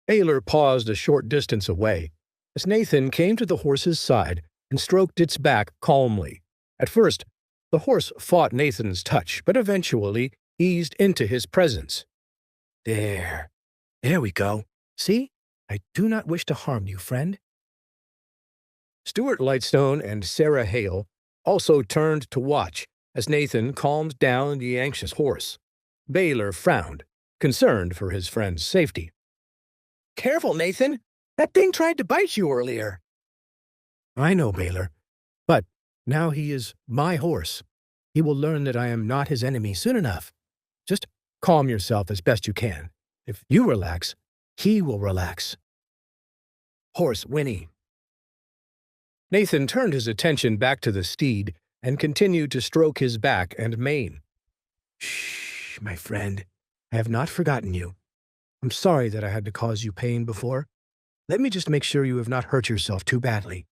Baylor paused a short distance away as Nathan came to the horse's side and stroked its back calmly. At first, the horse fought Nathan's touch, but eventually eased into his presence. There we go. See? I do not wish to harm you, friend. Stuart Lightstone and Sarah Hale also turned to watch as Nathan calmed down the anxious horse. Baylor frowned, concerned for his friend's safety. Careful, Nathan. That thing tried to bite you earlier. I know, Baylor. But now he is my horse. He will learn that I am not his enemy soon enough. Just calm yourself as best you can. If you relax, he will relax. Horse whinny. Nathan turned his attention back to the steed and continued to stroke his back and mane. Shh, my friend. I have not forgotten you. I'm sorry that I had to cause you pain before. Let me just make sure you have not hurt yourself too badly.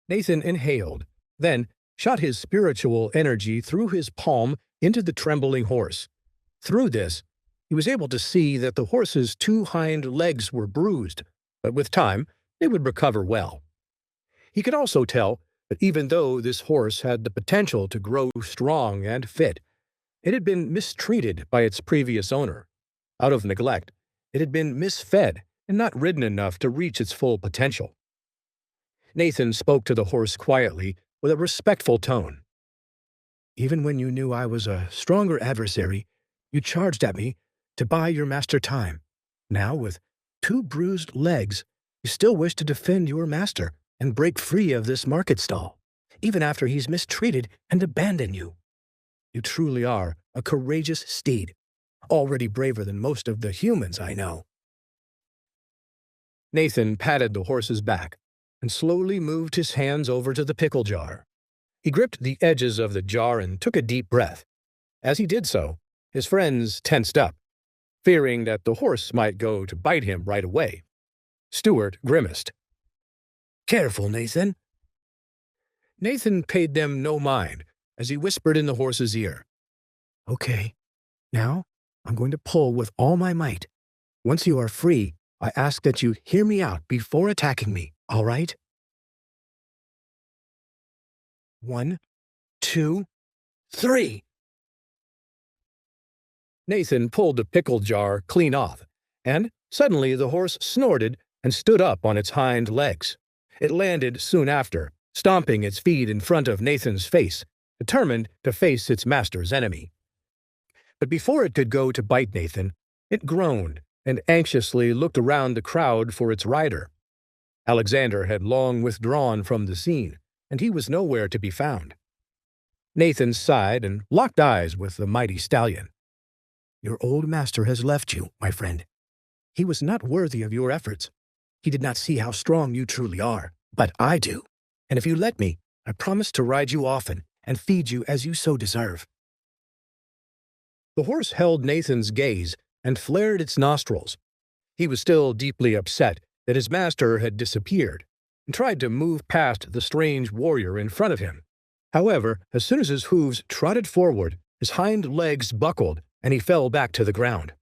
Nathan inhaled, then shot his spiritual energy through his palm into the trembling horse. Through this, he was able to see that the horse's two hind legs were bruised, but with time, they would recover well. He could also tell that even though this horse had the potential to grow strong and fit, it had been mistreated by its previous owner. Out of neglect, it had been misfed and not ridden enough to reach its full potential. Nathan spoke to the horse quietly with a respectful tone. Even when you knew I was a stronger adversary, you charged at me to buy your master time. Now, with two bruised legs, you still wish to defend your master and break free of this market stall, even after he's mistreated and abandoned you. You truly are a courageous steed, already braver than most of the humans I know. Nathan patted the horse's back and slowly moved his hands over to the pickle jar. He gripped the edges of the jar and took a deep breath. As he did so, his friends tensed up, fearing that the horse might go to bite him right away. Stuart grimaced. Careful, Nathan. Nathan paid them no mind as he whispered in the horse's ear. Okay, now I'm going to pull with all my might. Once you are free, I ask that you hear me out before attacking me, all right? 1, 2, 3. Nathan pulled the pickle jar clean off, and suddenly the horse snorted and stood up on its hind legs. It landed soon after, stomping its feet in front of Nathan's face, determined to face its master's enemy. But before it could go to bite Nathan, it groaned and anxiously looked around the crowd for its rider. Alexander had long withdrawn from the scene, and he was nowhere to be found. Nathan sighed and locked eyes with the mighty stallion. Your old master has left you, my friend. He was not worthy of your efforts. He did not see how strong you truly are, but I do. And if you let me, I promise to ride you often and feed you as you so deserve. The horse held Nathan's gaze and flared its nostrils. He was still deeply upset that his master had disappeared and tried to move past the strange warrior in front of him. However, as soon as his hooves trotted forward, his hind legs buckled and he fell back to the ground.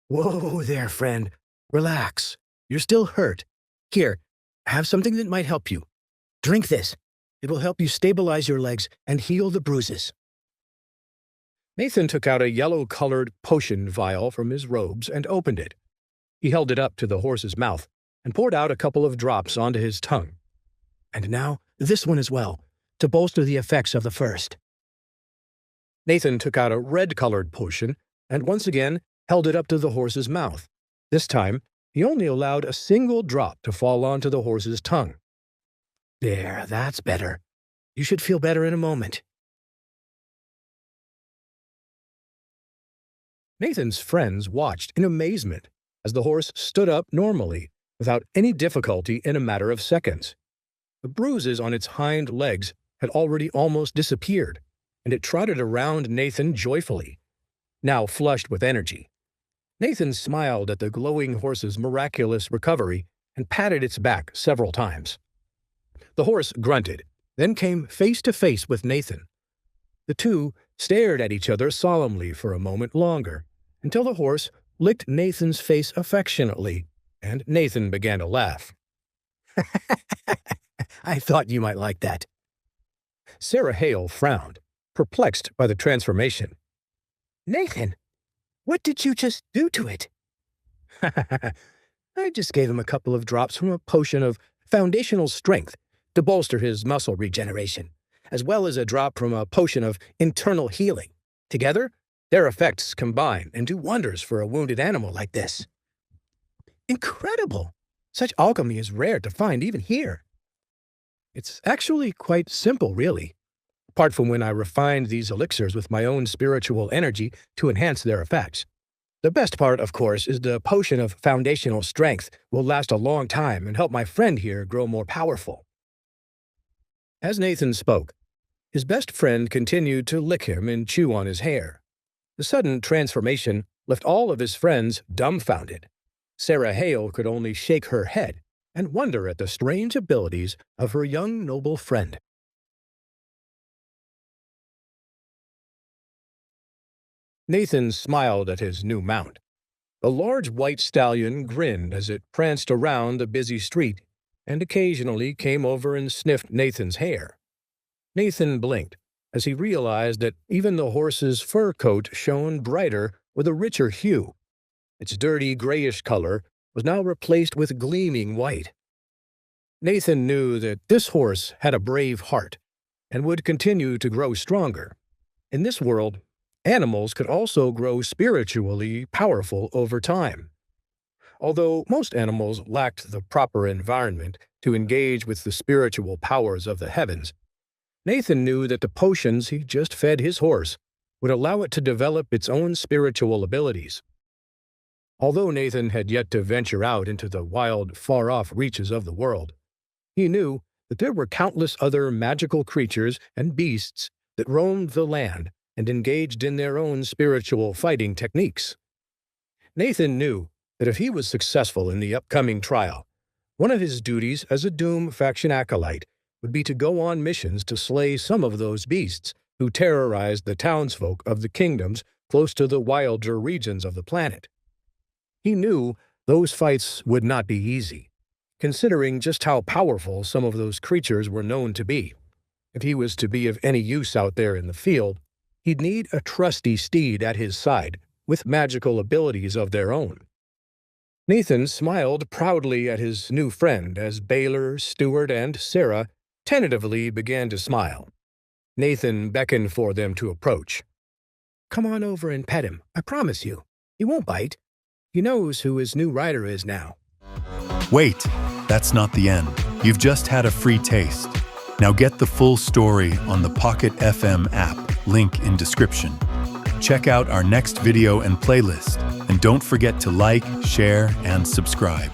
Whoa there, friend. Relax. You're still hurt. Here, have something that might help you. Drink this. It will help you stabilize your legs and heal the bruises. Nathan took out a yellow-colored potion vial from his robes and opened it. He held it up to the horse's mouth and poured out a couple of drops onto his tongue. And now, this one as well, to bolster the effects of the first. Nathan took out a red-colored potion and once again held it up to the horse's mouth. This time, he only allowed a single drop to fall onto the horse's tongue. There, that's better. You should feel better in a moment. Nathan's friends watched in amazement as the horse stood up normally, without any difficulty in a matter of seconds. The bruises on its hind legs had already almost disappeared, and it trotted around Nathan joyfully, now flushed with energy. Nathan smiled at the glowing horse's miraculous recovery and patted its back several times. The horse grunted, then came face to face with Nathan. The two stared at each other solemnly for a moment longer, until the horse licked Nathan's face affectionately, and Nathan began to laugh. I thought you might like that. Sarah Hale frowned, perplexed by the transformation. Nathan, what did you just do to it? I just gave him a couple of drops from a potion of foundational strength to bolster his muscle regeneration, as well as a drop from a potion of internal healing. Together, their effects combine and do wonders for a wounded animal like this. Incredible! Such alchemy is rare to find even here. It's actually quite simple, really, apart from when I refined these elixirs with my own spiritual energy to enhance their effects. The best part, of course, is the potion of foundational strength will last a long time and help my friend here grow more powerful. As Nathan spoke, his best friend continued to lick him and chew on his hair. The sudden transformation left all of his friends dumbfounded. Sarah Hale could only shake her head and wonder at the strange abilities of her young noble friend. Nathan smiled at his new mount. The large white stallion grinned as it pranced around the busy street and occasionally came over and sniffed Nathan's hair. Nathan blinked as he realized that even the horse's fur coat shone brighter with a richer hue. Its dirty grayish color was now replaced with gleaming white. Nathan knew that this horse had a brave heart and would continue to grow stronger. In this world, animals could also grow spiritually powerful over time. Although most animals lacked the proper environment to engage with the spiritual powers of the heavens, Nathan knew that the potions he just fed his horse would allow it to develop its own spiritual abilities. Although Nathan had yet to venture out into the wild, far-off reaches of the world, he knew that there were countless other magical creatures and beasts that roamed the land and engaged in their own spiritual fighting techniques. Nathan knew that if he was successful in the upcoming trial, one of his duties as a Doom faction acolyte would be to go on missions to slay some of those beasts who terrorized the townsfolk of the kingdoms close to the wilder regions of the planet. He knew those fights would not be easy, considering just how powerful some of those creatures were known to be. If he was to be of any use out there in the field, he'd need a trusty steed at his side with magical abilities of their own. Nathan smiled proudly at his new friend as Baylor, Stewart, and Sarah tentatively began to smile. Nathan beckoned for them to approach. Come on over and pet him, I promise you. He won't bite. He knows who his new rider is now. Wait, that's not the end. You've just had a free taste. Now get the full story on the Pocket FM app, link in description. Check out our next video and playlist, and don't forget to like, share, and subscribe.